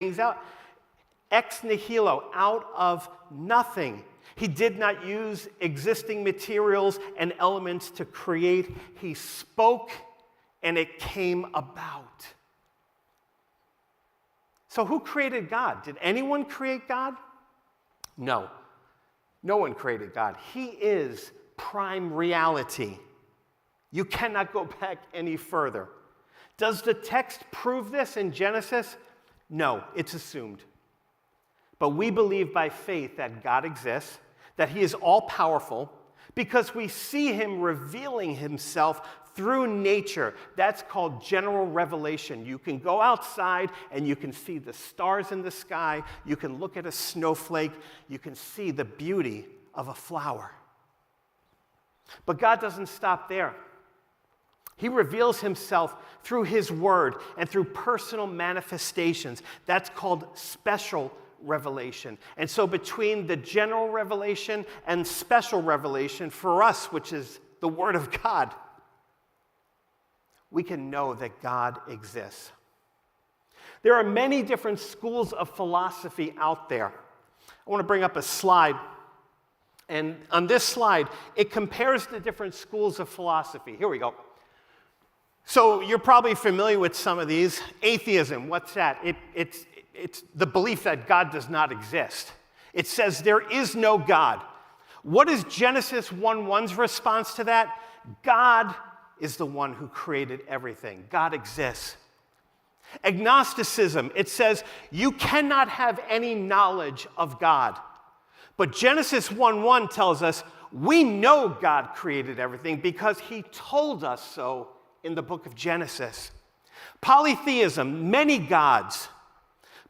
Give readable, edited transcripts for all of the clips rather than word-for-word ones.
things out ex nihilo, out of nothing. He did not use existing materials and elements to create. He spoke, and it came about. So who created God? Did anyone create God? No. No one created God. He is prime reality. You cannot go back any further. Does the text prove this in Genesis? No, it's assumed. But we believe by faith that God exists, that he is all-powerful, because we see him revealing himself through nature. That's called general revelation. You can go outside and you can see the stars in the sky. You can look at a snowflake. You can see the beauty of a flower. But God doesn't stop there. He reveals himself through his word and through personal manifestations. That's called special revelation. And so between the general revelation and special revelation for us, which is the word of God, we can know that God exists. There are many different schools of philosophy out there. I want to bring up a slide. And on this slide, it compares the different schools of philosophy. Here we go. So you're probably familiar with some of these. Atheism, what's that? It's the belief that God does not exist. It says there is no God. What is Genesis 1:1's response to that? God is the one who created everything. God exists. Agnosticism, it says you cannot have any knowledge of God. But Genesis 1:1 tells us we know God created everything because he told us so in the book of Genesis. Polytheism, many gods.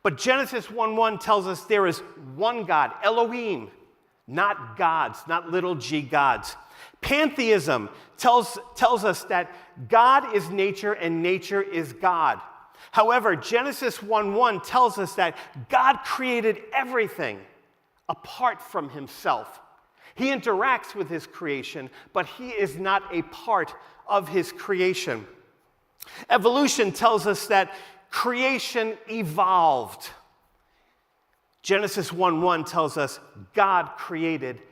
But Genesis 1:1 tells us there is one God, Elohim, not gods, not little g gods. Pantheism tells us that God is nature and nature is God. However, Genesis 1:1 tells us that God created everything apart from himself. He interacts with his creation, but he is not a part of his creation. Evolution tells us that creation evolved. Genesis 1:1 tells us God created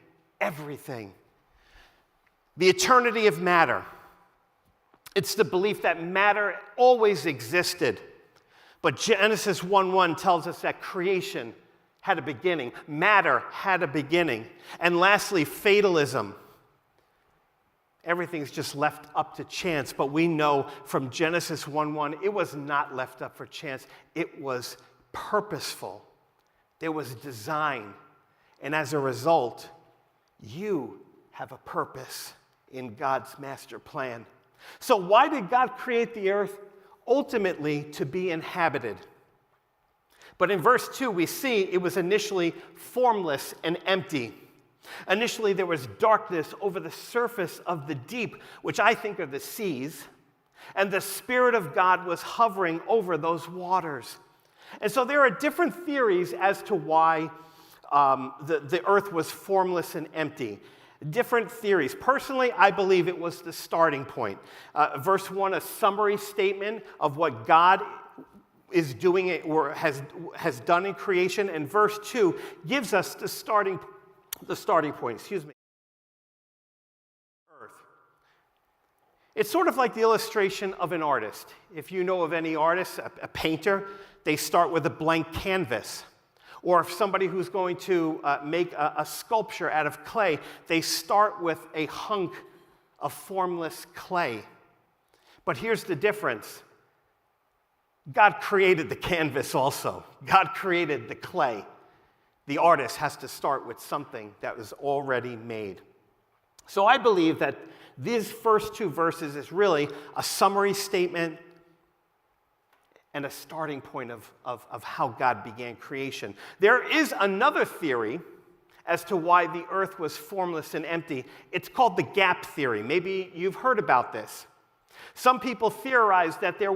everything. The eternity of matter. It's the belief that matter always existed. But Genesis 1:1 tells us that creation had a beginning. Matter had a beginning. And lastly, fatalism. Everything's just left up to chance, but we know from Genesis 1:1, it was not left up for chance. It was purposeful. There was design. And as a result, you have a purpose in God's master plan. So why did God create the earth? Ultimately, to be inhabited. But in verse 2, we see it was initially formless and empty. Initially, there was darkness over the surface of the deep, which I think are the seas, and the Spirit of God was hovering over those waters. And so there are different theories as to why the earth was formless and empty. Different theories. Personally, I believe it was the starting point. Verse 1, a summary statement of what God is doing or has done in creation, and verse 2 gives us the starting point. Earth. It's sort of like the illustration of an artist. If you know of any artist, a painter, they start with a blank canvas. Or if somebody who's going to make a sculpture out of clay, they start with a hunk of formless clay. But here's the difference. God created the canvas also. God created the clay. The artist has to start with something that was already made. So I believe that these first two verses is really a summary statement and a starting point of how God began creation. There is another theory as to why the earth was formless and empty. It's called the gap theory. Maybe you've heard about this. Some people theorize that there